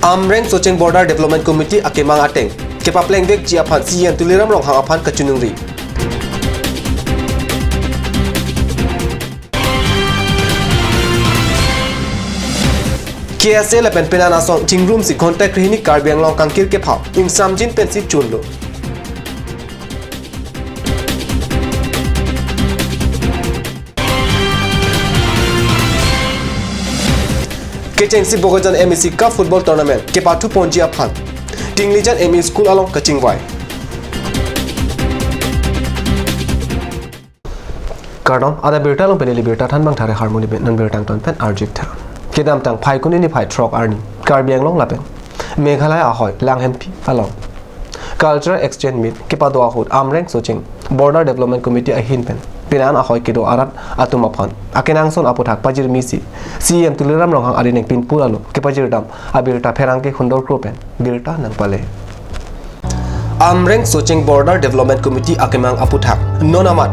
Amreng Socheng Border Development Committee akemang ateng kepapleng vek ji aphan sian tuliram rong hang aphan kachunungri KSA la pen penana song chingrum si contact rini karbiang long kangkir ke phau ing samjin pen si chunlo Kecheng si Bogojan MEC Cup Football Tournament ke patu ponji aphan Tinglijan ME School along Kachingwai Kardom ada berta long peneli berta than bang thare harmony ben non bertang ton pen arjik tha kedam tang phai kuni ni phai trok arni karbiang long lapen Meghalaya ahoy lang hempi along Cultural Exchange Meet ke padu ahut Amreng Socheng Border Development Committee ahin pen Pinan ahoy kedo arat atumaphan akenang son aputhak pajir misi CM tuliram ronghang arineng pinpur alo ke pajir dam abirta pherang ke khundor kropen birta nang pale Amreng Socheng Border Development Committee akemang aputhak nonamat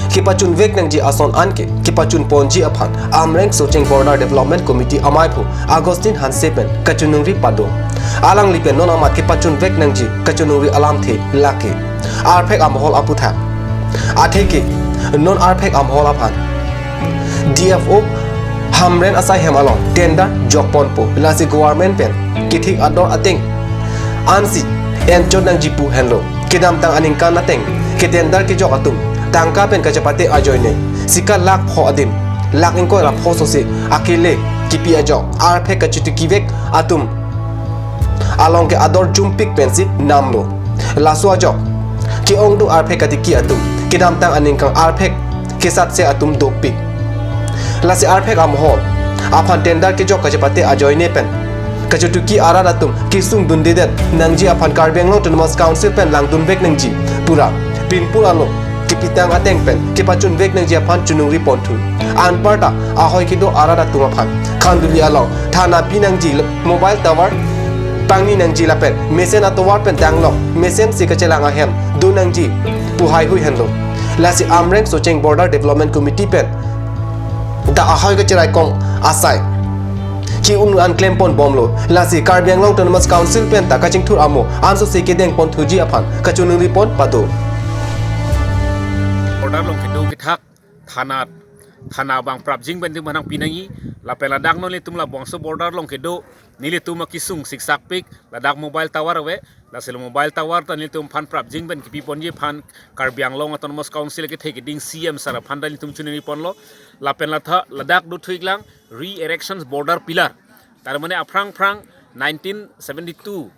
kipachun vek nang ji ason anke kipachun ponji aphan Amreng Socheng Border Development Committee amaipu Agustin Hansepen kachunungri pado alang lipen nonamat kipachun vek nang ji kachunungri alam the lake arphek amhol aputhak atheke non arphek amhol aphan DFO Hamren asai hemalong tender jokponpo lasi government pen kithik ador ateng ansi en chodang jipu hello kedam tang aningkan ateng ke tender ke jok atum tangka pen kachapate ajoine sika lak pho adim lak ingko ra pho sosi akile kipi ajok arphek kachuti kivek atum along ke ador jumpik pensi namlo laso ajok ki ongdu arphek katiki atum kedam tang aningkang arphek kesat se atum dopik lasi arphek amhol aphan tender ke jok kachapate ajoine pen kachutuki arar atum kisung dundidet nangji aphan karbiang long autonomous council pen langdun vek nangji pura pinpur alo kipitang ateng pen kipachun vek nangji aphan chunungri pontu anparta ahoy kido arar atum aphan khanduli alo thana pinangji mobile tower pangni nangji lapen mesen atowar pen tanglok mesen sikachelanga hem du nangji puhai hui henlo lasi Amreng Socheng Border Development Committee pen da ahoy ka chirai kong asai ki an claim pon bomlo lasi karbiang long autonomous council pen ta kaching thur amo anso se kedeng pon thuji aphan kachunung ripon pado border long kedo kithak thana bang prapjing ben dim hanang pinangi la pela dak no le tumla bongso border long kedo nile tuma kisung siksak pik la dak mobile tower we la sel mobile tower ta nile tum phan prapjing ben kipi ponje phan karbiang long autonomous council ke thek ding CM sara phan dali tum chuni ponlo la pen la tha la dak du thuiglang re erections border pillar tar mane afrang 1972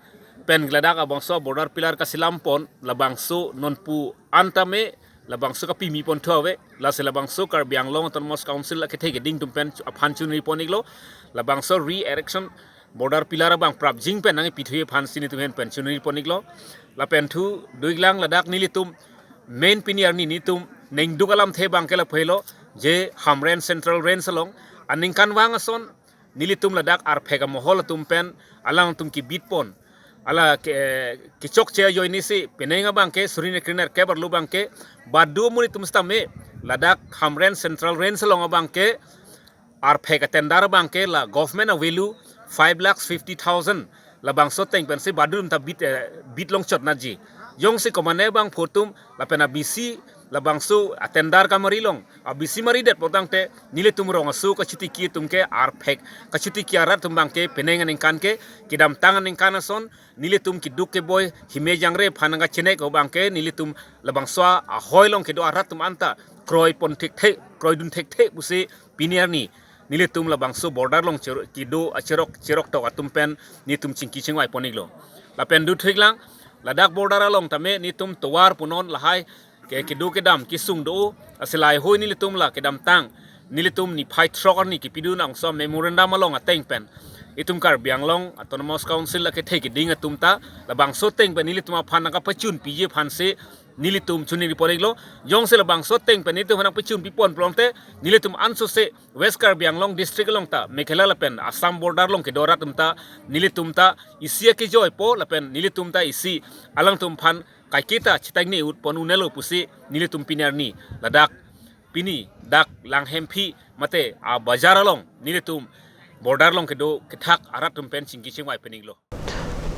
pen gladak abongso border pillar ka silam pon la bangso nonpu antame labangso ka pimi pon thawe la se labangso karbiang long autonomous council la ke thege ding tum pen aphan chuni poniglo labangso re erection border pillar bang prapjing pen nang pithuye phan sini tum hen pen chuni poniglo la pen thu duiglang ladak nilitum main pinier ni nitum neng dugalam the bang ke la phelo je hamren central range along aningkan wang ason nilitum ladak ar phega mohol tum pen alang tum ki bitpon ala ke chok che yo ini si penenga bangke surine kriner ke barlu bangke badu muni tumsta me ladak hamren central range long bangke ar phega tendar bangke la government a value 5,50,000 la bangso teng pen si badu ta bit long chot na ji yong si komane bang photum la pena bc la bangso atendar kamari long abisi mari det potang te nile tumrong asu ka chuti ki tumke ar phek ka chuti ki arat tum bangke penengan ingkan ke kidam tangan ingkan ason nile tum ki duk ke boy hime jangre phananga chene ko bangke nile tum la bangso a hoilong ke do arat tum anta kroi pon thik the kroi dun thik the busi pinier ni nile tum la bangso border long ki do cherok to atum pen ni tum chingki chingwai poniglo la pen du thiklang ladak border along tame ni tum towar punon lahai ke kidu kedam kisung do asilai hoi nilitum la kedam tang nilitum ni phai trokar ni kipidun ang so memorandum along ateng pen itum kar bianglong autonomous council la ke theki ding atum ta la bangso teng pen nilitum phan ka pachun pije phan se nilitum chuni riporeglo jong se la bangso teng pen nitum hanang pachun pipon promte nilitum anso se west kar bianglong district long ta mekhela la pen assam border long ke dora tum ta nilitum ta isia ke joy po la pen nilitum ta isi alang tum phan kai kita chitang ni ut pon unelo pusi nile tum pinar ni ladak pini dak lang hempi mate a bazar along nile tum border long ke do ke thak ara tumpen singki chingwai pening lo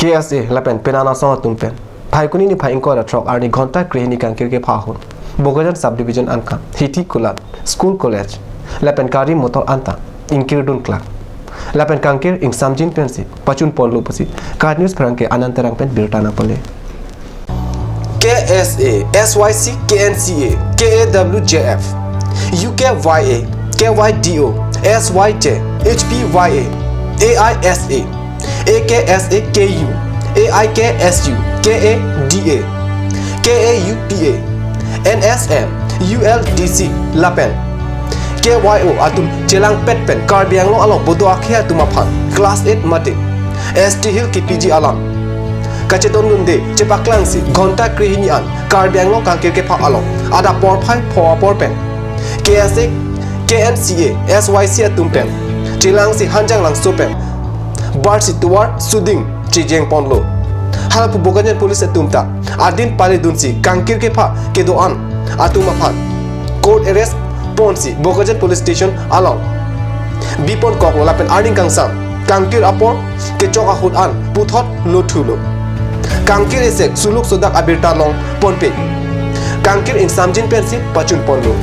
KSA lapen penana so tumpen phai kuni ni phai inko da truck arni ghonta krehni kan kirke pha hun bogajan subdivision anka hiti kulat school college lapen kari motor anta inkir dun klak lapen kankir ing samjin pensi pachun ponlu pasi card news pranke anantarang pen birtana pole KSA SYC KNCA KAWJF UKYA KYDO SYJ HPYA AISA AKSA KU AIKSU KADA KAUPA NSM ULDC Lapen KYO atum chelang petpen karbiang lo along bodo akhia tumaphan class 8 mate ST Hill KPG alam kacheton gunde chepaklang si ghonta krihini an karbiang lo kangkir ke pha along ada por phai pho por pen KSA KNCA SYC atumpen chelang si hanjang lang sopen bar situar suding chijeng ponlo halapu boganyan police atumta adin pale dunsi kangkir ke pha kedoan atumaphan court arrest ponsi bogajan police station along bipon kok lapen arning kangsam kangkir apor kechok ahut an puthot lothulo kangkir esek suluk sodak abirta long ponpe kangkir in samjin pensi pachun ponlo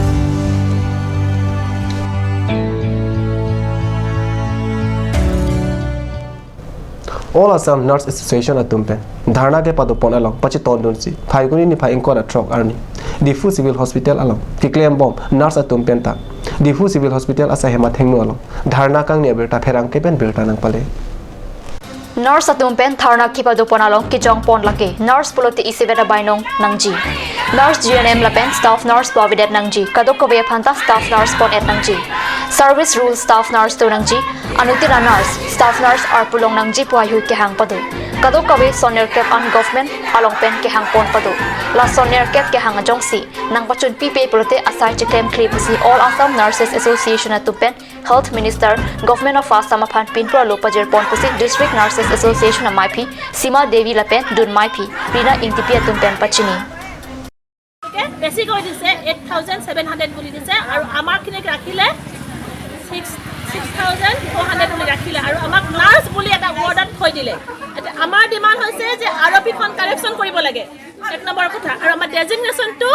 All Assam Nurse Association atumpen dharna ke pado pon along pachi ton dunsi phaiguni ni phaing kora truck arni Difu Civil Hospital along kiklem bom nurse atumpen ta Difu Civil Hospital asa hema thengno along dharna kang ne berta pherang ke pen berta nang pale Nurse atumpen tharna kipado ponalong kijong pon lake nurse polote isiveta bainong nangji Nurse GNM lapen staff nurse provided nangji kadokobe phanta staff nurse pon et nangji Service rule staff nurse to nangji anutira nurse staff nurse arpulong nangji puayu ke hang padu kadokobe soner kep an government along pen ke hang pon padu la soner kep ke hang jongsi nang pachun pp polote asai chikem clip si All Assam Nurses Association atupen Health Minister Government of Assam aphan pinpura lopajer pon pusi District Nurses Association MIP Sima Devi lapen dun MIP Rina Ingtipi atumpen pachini বেছি কৰি দিছে 8700 বুলি দিছে আৰু আমাৰ কিনেক ৰাখিলে 6400 বুলি ৰাখিলে আৰু আমাক নাৰ্ছ বুলি এটা ৱৰ্ডত থৈ দিলে আমাৰ ডিমান্ড হৈছে যে আৰপিখন কাৰেকচন কৰিব লাগে এক নম্বৰ কথা আৰু আমাৰ ডেজিগনেশ্যনটো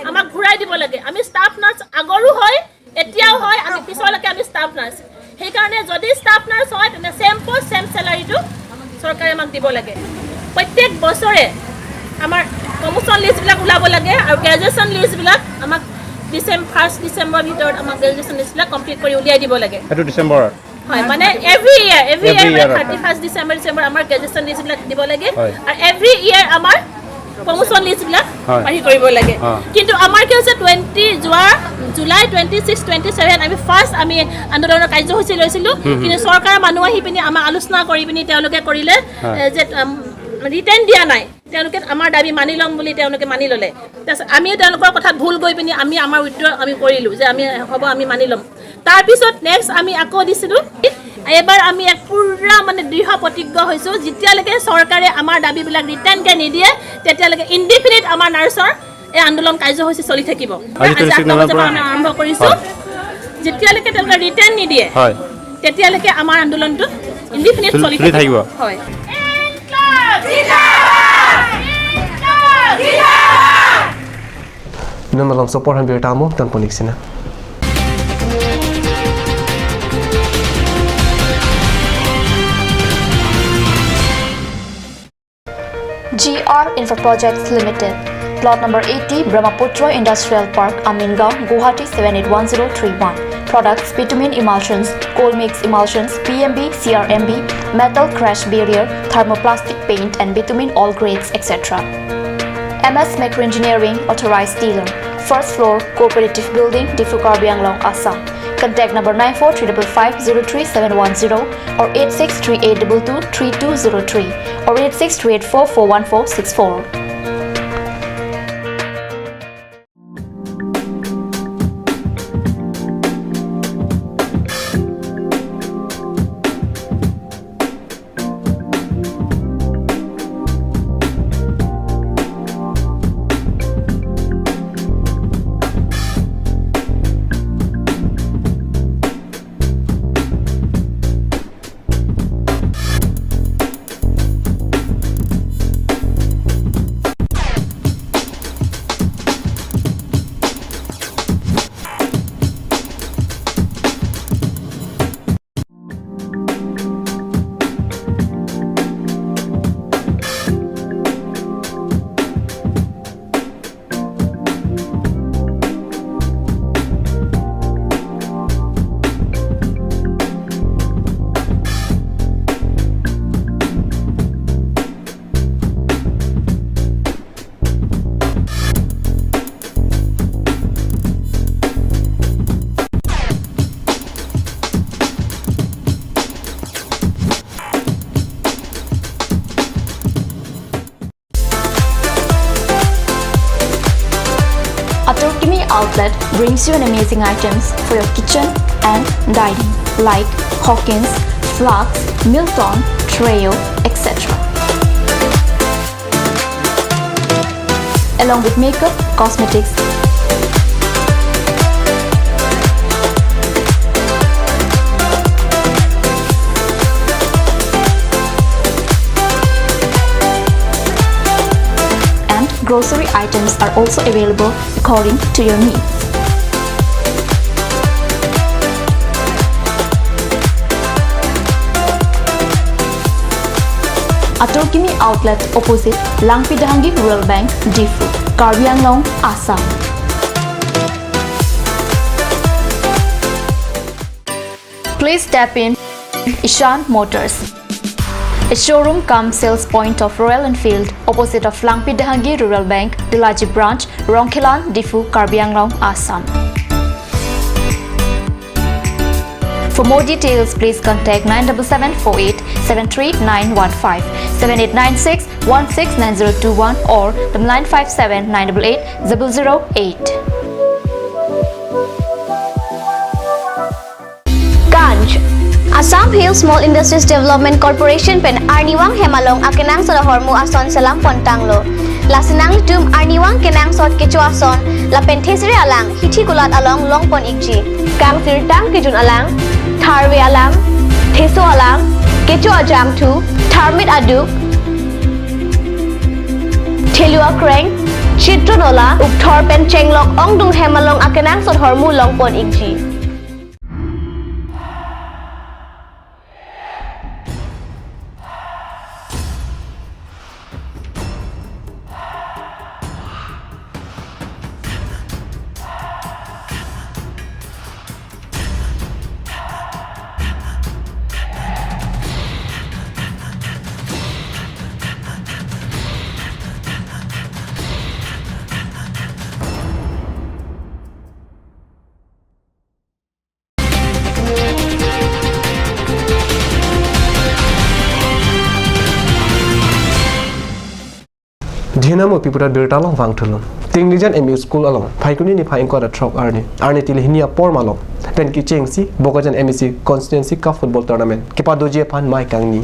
আমাক ঘূৰাই দিব লাগে আমি ষ্টাফ নাৰ্ছ আগৰো হয় এতিয়াও হয় আমি পিছলৈকে আমি ষ্টাফ নাৰ্ছ সেইকাৰণে যদি ষ্টাফ নাৰ্ছ হয় তেনে সেম পোষ্ট সেম চেলাৰীটো চৰকাৰে আমাক দিব লাগে প্ৰত্যেক বছৰে আমাৰ প্ৰমোশন লিষ্ট বিলাক উলাব লাগে আৰু গ্ৰেজুৱেচন লিষ্ট বিলাক আমাক ফাৰ্ষ্ট ডিসেম্বৰ ভিতৰত আমাক গ্ৰেজুৱেচন লিষ্ট বিলাক কমপ্লিট কৰি উলিয়াই দিব লাগে এটো ডিসেম্বৰ হয় মানে এভৰি ইয়াৰ 31 ডিসেম্বৰ আমাৰ গ্ৰেজুৱেচন লিষ্ট বিলাক দিব লাগে আৰু এভৰি ইয়াৰ আমাৰ প্ৰমোশন লিষ্ট বিলাক পাহি কৰিব লাগে কিন্তু আমাৰ কি হৈছে 20 জুলাই 26 27 আমি ফাৰ্ষ্ট আমি আন্দোলনৰ কাৰ্যসূচী লৈছিলো কিন্তু চৰকাৰৰ মানুহ আহি পিনি আমাৰ আলোচনা কৰি পিনি তেওঁলোকে কৰিলে যে ৰিটাৰ্ণ দিয়া নাই তেওঁলোকে আমাৰ দাবী মানি লম বুলি তেওঁলোকে মানি ললে আমি তেওঁলোকৰ কথা ভুল গৈ পিনি আমি আমাৰ উত্তৰ আমি কৰিলো যে আমি হ'ব আমি মানি লম তাৰ পিছত নেক্সট আমি আকৌ দিছিলো এবাৰ আমি এক পুৰা মানে দৃঢ় প্ৰতিজ্ঞ হৈছো যেতিয়ালৈকে চৰকাৰে আমাৰ দাবীবিলাক ৰিটাৰ্ণ কে নিদিয়ে তেতিয়ালৈকে ইনডিফিনিট আমাৰ নাৰ্ছৰ এই আন্দোলন কাৰ্যসূচী চলি থাকিব আমি আৰম্ভ কৰিছো যেতিয়ালৈকে তেওঁলোকে ৰিটাৰ্ণ নিদিয়ে তেতিয়ালৈকে আমাৰ আন্দোলনটো ইনডিফিনিট চলি থাকিব হয় Numalam support han birtamo tan poniksina GR Infra Projects Limited Plot number 80 Brahmaputra Industrial Park Amingaon Guwahati 781031 Products bitumen emulsions coal mix emulsions PMB CRMB metal crash barrier thermoplastic paint and bitumen all grades etc MS Macro Engineering Authorized Dealer First Floor Cooperative Building Difu Karbi Anglong Assam Contact number 9435033710 or 8638223203 or 8628441464. Automotive outlet brings you an amazing items for your kitchen and dining like Hawkins, flasks, Milton, Treo, etc. Along with makeup, cosmetics, and grocery items are also available according to your needs. Automotive outlet opposite Langpidahangi Rural Bank, Difu, Karbi Anglong, Assam. Please tap in Ishan Motors, a showroom cum sales point of Royal Enfield opposite of Langpidahangi Rural Bank, Dilaji Branch, Rongkhelan, Difu, Karbi Anglong, Assam. For more details, please contact 97748 73915, 7896 169021 or 957 988 008. Ganj Assam Hill Small Industries Development Corporation pen Arniwang Hemalong akenang sa hormu ason salam pontanglo. Lasinang tum Arniwang kenang sot kecuason la penthesiri alang hithi kulat along longpon ikji. Kang tirtang kijun alang Tharwe alang Theso alang Kecho ajam tu Tharmit aduk Thelua kreng Chitronola Ukthor pen chenglok ongdung hemalong akenang sot hormu longpon ikji. Dinamo piputar birta long wang thulum tinglijan MU school along phaikuni ni phaing kora throk arni tilhinia por malom pen ki chengsi bokajan MEC constituency cup football tournament kepa doje phan mai kangni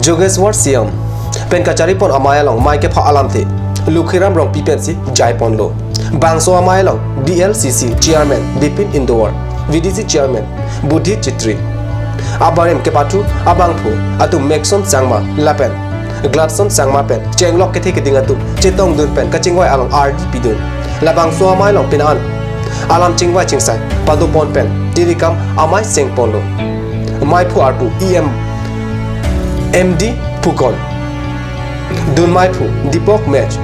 Jogeswar Siam pen kachari pon amaya long mai ke pha alam the lukhiram rong pipensi jai pon lo bangso amaya long DLCC chairman Bipin Indowar VDC chairman Budhi Chitri abarem kepatu abangphu atu Maxon Sangma Lapen Gladson Sangma pen chenglok ke thik ding atu chetong dun pen kachingwai along RDP dun labang so amai long pinan alam chingwai chingsai padu pon pen dirikam amai seng pon lo mai phu arpu MD Pukon dun mai phu Dipok match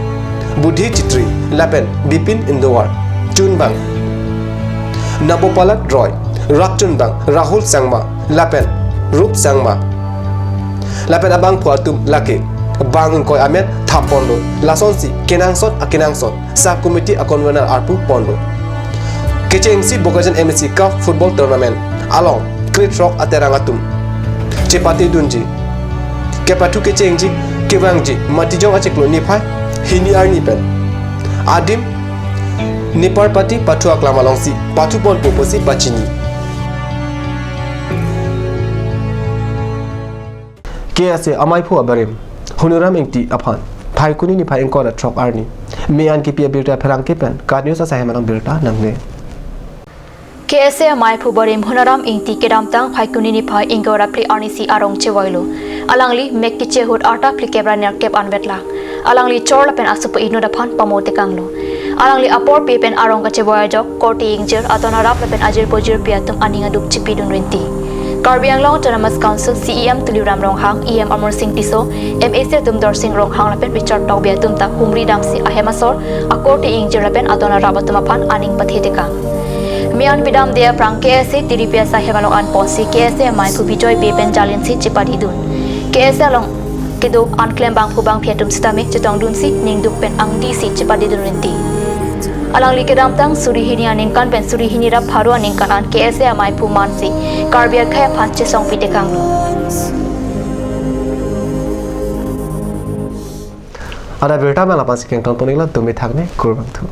Budhi Chitri Lapen Bipin Indowar Chunbang Nabopalat Roy Rakchunbang Rahul Sangma Lapen Rup Sangma Lapen abang puatum laki bangin koi amet thap pondo lasonsi kenangsot akenangsot sub committee akonvenal arpu pondo kechengsi bokajan MEC cup football tournament along crit rock aterangatum chepati dunji kepatu kechengji kewangji matijong acheklo niphai hini arni pen adim niparpati patu aklamalongsi patu pon poposi pachini KSA amai phu abarim hunuram engti aphan phaikuni ni phai engkora throk arni mean ki pia birta pherang ke pen ka news asa hemanam birta nangne KSA amai phu barim hunuram engti kedam tang phaikuni ni phai engkora pli arni si arong chewailo alangli mek ki chehut arta pli kebra ner kep anvetla alangli chorla pen asupa inu da phan pamote kanglo alangli apor pe pen arong ka chewaya jok korti ingjer atona rap pen ajir bojir piatum aninga duk chipi dun renti Karbi Anglong Autonomous Council CEM Tuliram Ronghang EM Amor Singh Tiso MAC Tumdor Singh Ronghang lapen Richard Taubia Tumta Humri Damsi Ahemasor Akoti Ingjir lapen Adona Rabatumapan Aning Pathetikang Mian Bidam Dea Prang KSA Tiripia Sahemalong An Posi KSA Mai Pu Bijoy Bepen Jalinsi Chipadidun KSA Long Kido Unclaim Bang Pubang Piatum Stame Chitong Dunsi Ning Dukpen Ang DC Chipadidun Rinti Alang likedam tang surihini aningkan pen surihini rap haru aningkan an KSA amai pu mansi Karbi khaya phanche song pitekang lo ada berita mala pas keng ton poningla tume thagne kurbang thu